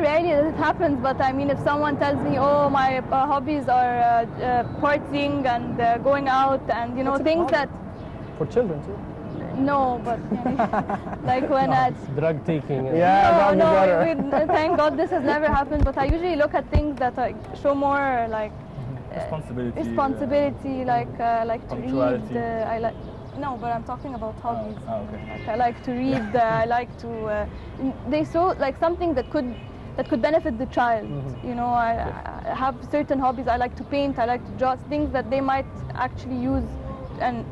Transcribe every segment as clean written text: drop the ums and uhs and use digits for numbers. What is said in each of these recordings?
rarely that it happens, but I mean, if someone tells me, oh, my hobbies are partying and going out and, you know, things that... For children too. No, but like when it's drug taking. Yeah, no, thank God this has never happened, but I usually look at things that show more like responsibility, like to read. No, but I'm talking about hobbies. Okay. Like, I like to read. I like to. They show like something that could benefit the child. You know, I have certain hobbies. I like to paint. I like to draw things that they might actually use, and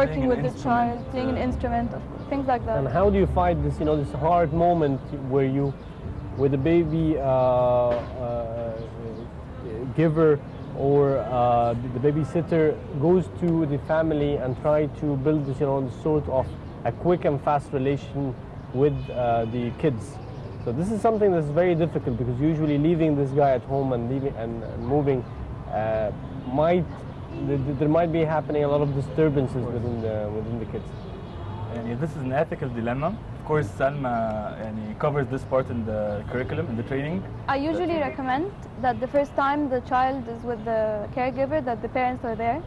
working with the child, playing an instrument, things like that. And how do you fight this? You know, this hard moment where you, with the baby giver or the babysitter goes to the family and try to build this, you know, sort of a quick and fast relation with the kids. So this is something that's very difficult, because usually leaving this guy at home and moving there might be happening a lot of disturbances within the kids. And this is an ethical dilemma. Of course, Salma covers this part in the curriculum, in the training. I usually recommend that the first time the child is with the caregiver, that the parents are there.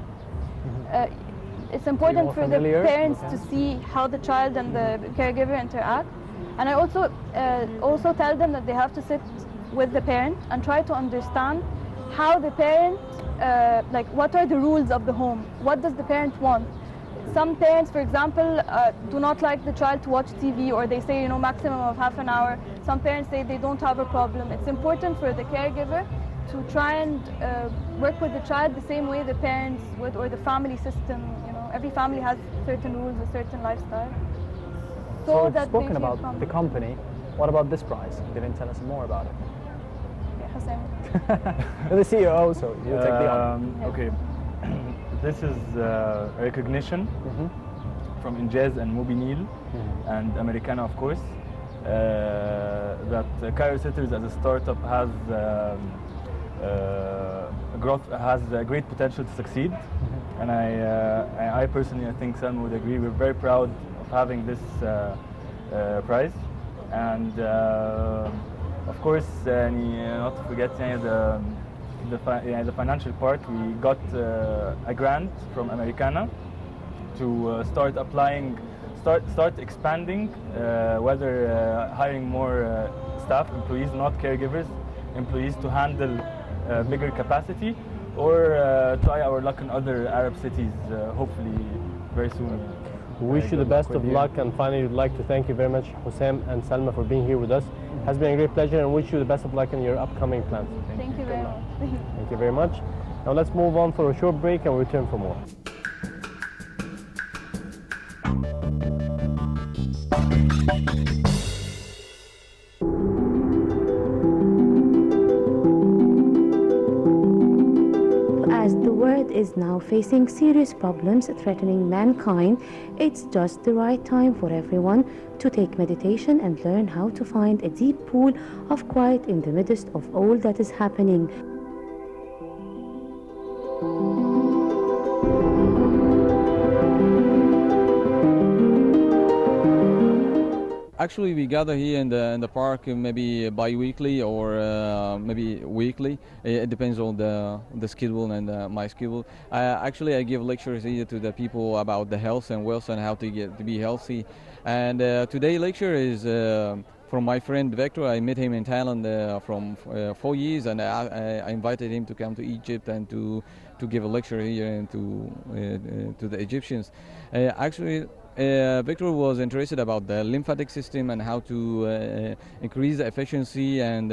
It's important for the parents to see how the child and the caregiver interact. And I also tell them that they have to sit with the parent and try to understand how the parent, like what are the rules of the home? What does the parent want? Some parents, for example, do not like the child to watch TV, or they say, you know, maximum of half an hour. Some parents say they don't have a problem. It's important for the caregiver to try and work with the child the same way the parents would, or the family system. You know, every family has certain rules, a certain lifestyle. So we've spoken about the company. What about this prize? You didn't tell us more about it. The CEO, so you take the honor. Okay, this is a recognition from Injaz and Nile and Americana, of course, that Cairo Sitters as a startup has great potential to succeed, and I personally, I think Salma would agree, we're very proud of having this prize, and of course, not to forget the financial part. We got a grant from Americana to start expanding, whether hiring more staff, employees, not caregivers, employees to handle bigger capacity, or try our luck in other Arab cities, hopefully very soon. We wish you the best of luck, and finally we'd like to thank you very much, Hussam and Salma, for being here with us. It has been a great pleasure, and wish you the best of luck in your upcoming plans. Thank you very much. Thank you very much. Now let's move on for a short break and we'll return for more. As the world is now facing serious problems threatening mankind, it's just the right time for everyone to take meditation and learn how to find a deep pool of quiet in the midst of all that is happening. Actually, we gather here in the park maybe bi-weekly or maybe weekly. It depends on the schedule and my schedule. Actually, I give lectures here to the people about the health and wealth and how to be healthy. And today's lecture is from my friend Victor. I met him in Thailand from 4 years, and I invited him to come to Egypt and to give a lecture here and to the Egyptians. Actually, Victor was interested about the lymphatic system and how to increase the efficiency and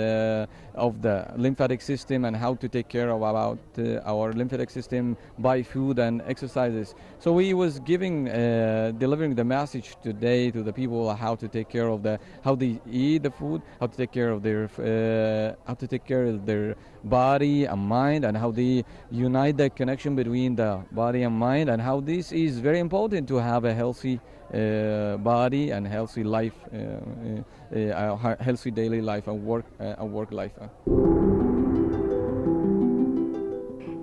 of the lymphatic system, and how to take care of about our lymphatic system by food and exercises. So he was delivering the message today to the people how to take care of how they eat the food, how to take care of their body and mind, and how they unite the connection between the body and mind, and how this is very important to have a healthy body and healthy life, healthy daily life and work life.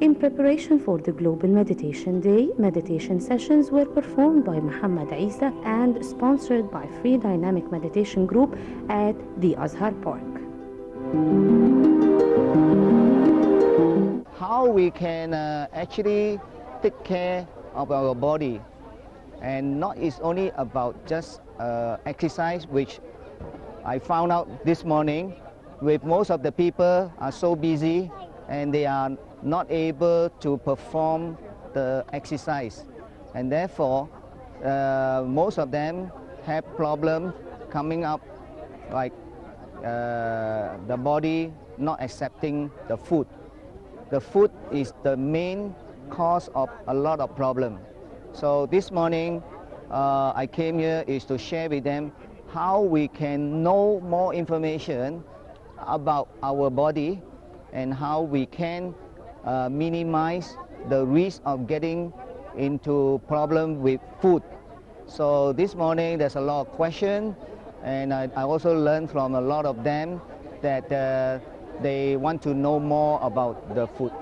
In preparation for the Global Meditation Day, meditation sessions were performed by Muhammad Isa and sponsored by Free Dynamic Meditation Group at the Azhar Park. How we can actually take care of our body, and not is only about just exercise, which I found out this morning with most of the people are so busy and they are not able to perform the exercise, and therefore most of them have problems coming up, like the body not accepting the food. The food is the main cause of a lot of problems. So this morning I came here is to share with them how we can know more information about our body and how we can minimize the risk of getting into problem with food. So this morning there's a lot of questions, and I also learned from a lot of them that they want to know more about the food.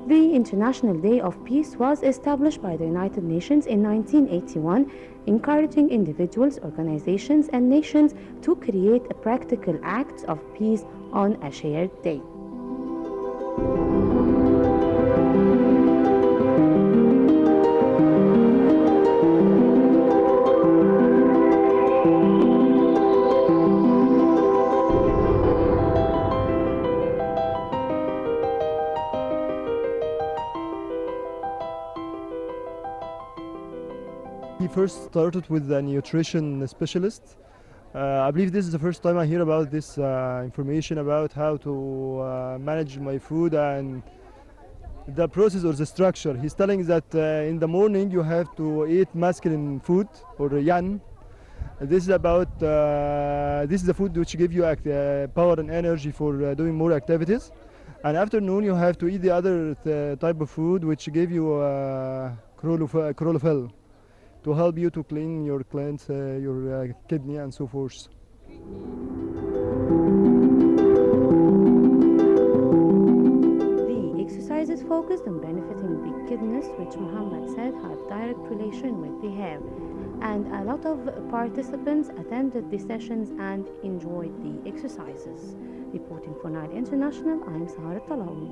The International Day of Peace was established by the United Nations in 1981, encouraging individuals, organizations, and nations to create practical acts of peace on a shared day. He first started with a nutrition specialist. I believe this is the first time I hear about this information about how to manage my food and the process or the structure. He's telling that in the morning you have to eat masculine food or yan. This is about this is the food which give you power and energy for doing more activities. And afternoon you have to eat the other type of food which give you chlorophyll, to help you to clean your glands, your kidney and so forth. The exercises focused on benefiting the kidneys, which Muhammad said have direct relation with the hair. And a lot of participants attended the sessions and enjoyed the exercises. Reporting for Nile International, I'm Sarah Talawi.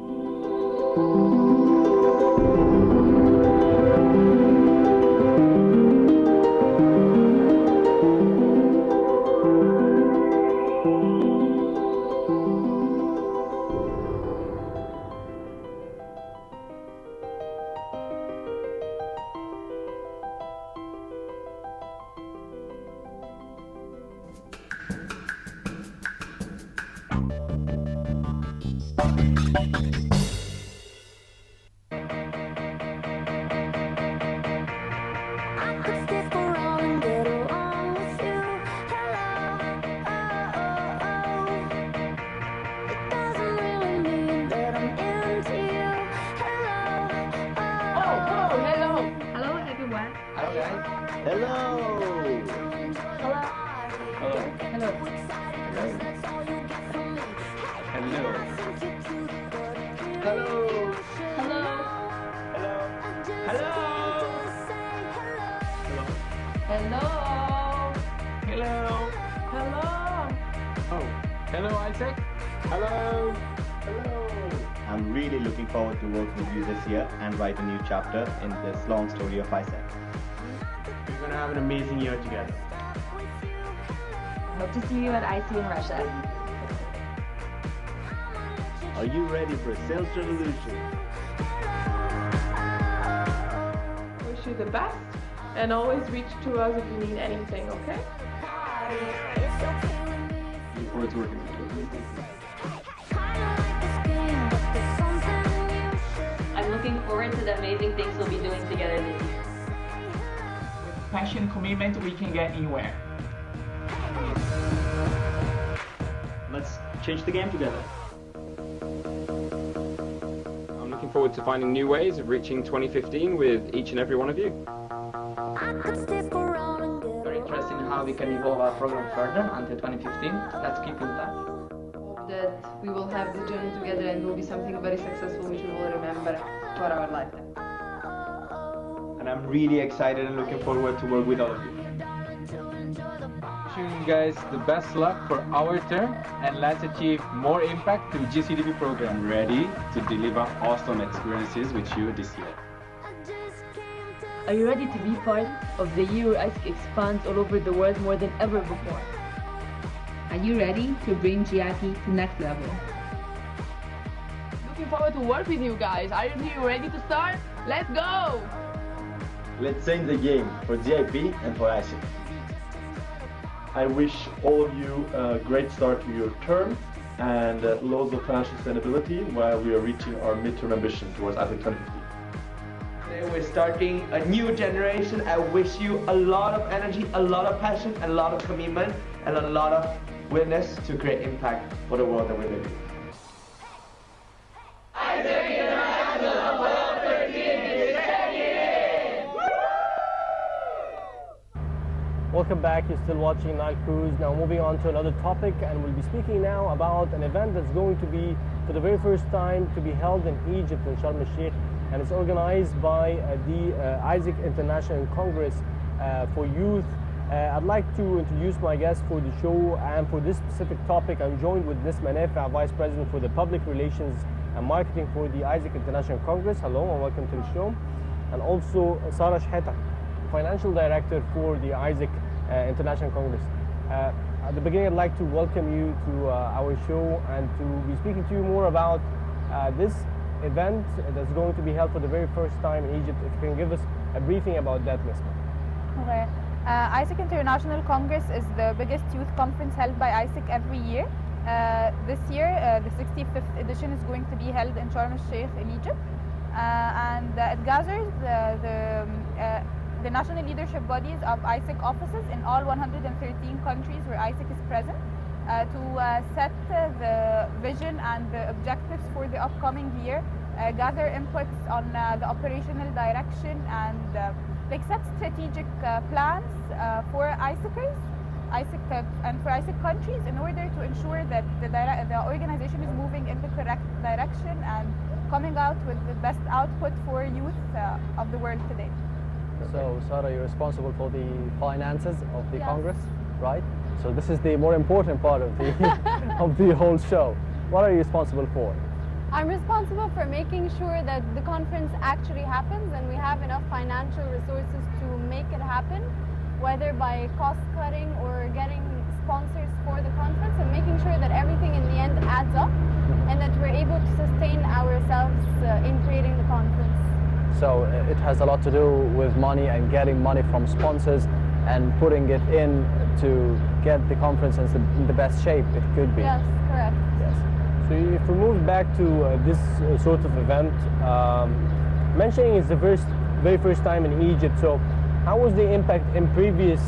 I'm really looking forward to working with you this year and write a new chapter in this long story of Isaac. We're going to have an amazing year together. Hope to see you at IC in Russia. Are you ready for a sales revolution? Wish you the best, and always reach to us if you need anything, okay? Look forward to working with you. I'm looking forward to the amazing things we'll be doing together this year. With passion and commitment, we can get anywhere. Let's change the game together. I'm looking forward to finding new ways of reaching 2015 with each and every one of you. Very interesting how we can evolve our program further until 2015. Let's keep in touch. That we will have this journey together and will be something very successful which we will remember for our lifetime. And I'm really excited and looking forward to work with all of you. Wishing you guys the best luck for our term, and let's achieve more impact through GCDP program. Ready to deliver awesome experiences with you this year. Are you ready to be part of the year where ISIC expands all over the world more than ever before? Are you ready to bring GIP to next level? Looking forward to work with you guys. Are you ready to start? Let's go! Let's change the game for GIP and for ISIC. I wish all of you a great start to your term and loads of financial sustainability while we are reaching our midterm ambition towards ISIC 2050. Today we're starting a new generation. I wish you a lot of energy, a lot of passion, a lot of commitment, and a lot of willingness to create impact for the world that we live in. Welcome back, you're still watching Nile Cruise. Now moving on to another topic, and we'll be speaking now about an event that's going to be, for the very first time, to be held in Egypt, in Sharm el-Sheikh, and it's organized by the ISIC International Congress for Youth. I'd like to introduce my guest for the show, and for this specific topic I'm joined with Nessma Nafie, Vice President for the Public Relations and Marketing for the ISIC International Congress. Hello and welcome to the show. And also Sarah Shehata, Financial Director for the ISIC International Congress. At the beginning, I'd like to welcome you to our show and to be speaking to you more about this event that's going to be held for the very first time in Egypt. If you can give us a briefing about that, Nessma. Okay. ISIC International Congress is the biggest youth conference held by ISIC every year. This year, the 65th edition is going to be held in Sharm el-Sheikh in Egypt, and it gathers the national leadership bodies of ISIC offices in all 113 countries where ISIC is present to set the vision and the objectives for the upcoming year, gather inputs on the operational direction, and set strategic plans for ISICers, and for ISIC countries in order to ensure that the organization is moving in the correct direction and coming out with the best output for youth of the world today. So, Sarah, you're responsible for the finances of the Congress, right? So this is the more important part of the of the whole show. What are you responsible for? I'm responsible for making sure that the conference actually happens and we have enough financial resources to make it happen, whether by cost cutting or getting sponsors for the conference, and making sure that everything in the end adds up and that we're able to sustain ourselves in creating the conference. So it has a lot to do with money and getting money from sponsors and putting it in to get the conference in the best shape it could be. Yes, correct. Yes. So if we move back to this sort of event, mentioning it's the very first time in Egypt, so how was the impact in previous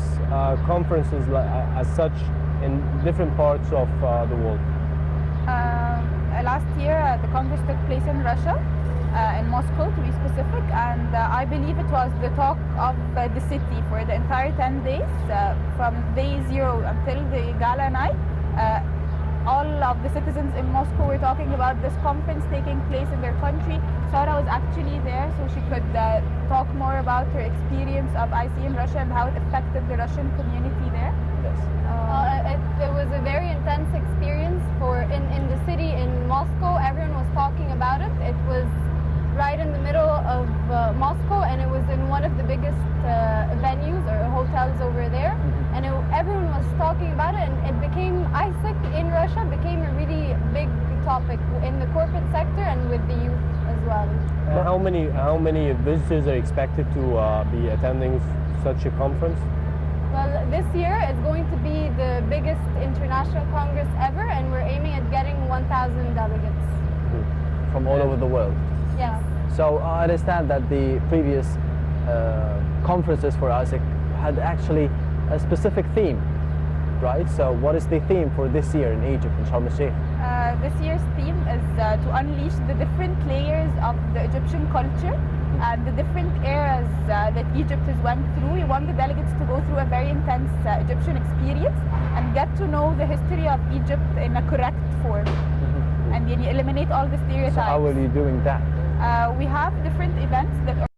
conferences as such in different parts of the world? Last year the Congress took place in Russia, in Moscow to be specific, and I believe it was the talk of the city for the entire 10 days, from day 0 until the gala night. All of the citizens in Moscow were talking about this conference taking place in their country. Sarah was actually there, so she could talk more about her experience of IC in Russia and how it affected the Russian community there. Yes. It was a very intense experience in the city in Moscow. Everyone was talking about it. It was right in the middle of Moscow, and it was in one of the biggest venues or hotels over there, and everyone was talking about it, and it became, ISIC in Russia became a really big topic in the corporate sector and with the youth as well. How many visitors are expected to be attending such a conference? Well, this year it's going to be the biggest international congress ever, and we're aiming at getting 1,000 delegates. From all over the world? Yes. So I understand that the previous conferences for ISIC had actually a specific theme, right? So what is the theme for this year in Egypt, in Sharm el-Sheikh? This year's theme is to unleash the different layers of the Egyptian culture and the different eras that Egypt has went through. We want the delegates to go through a very intense Egyptian experience and get to know the history of Egypt in a correct form, and eliminate all the stereotypes. So how are you doing that? We have different events that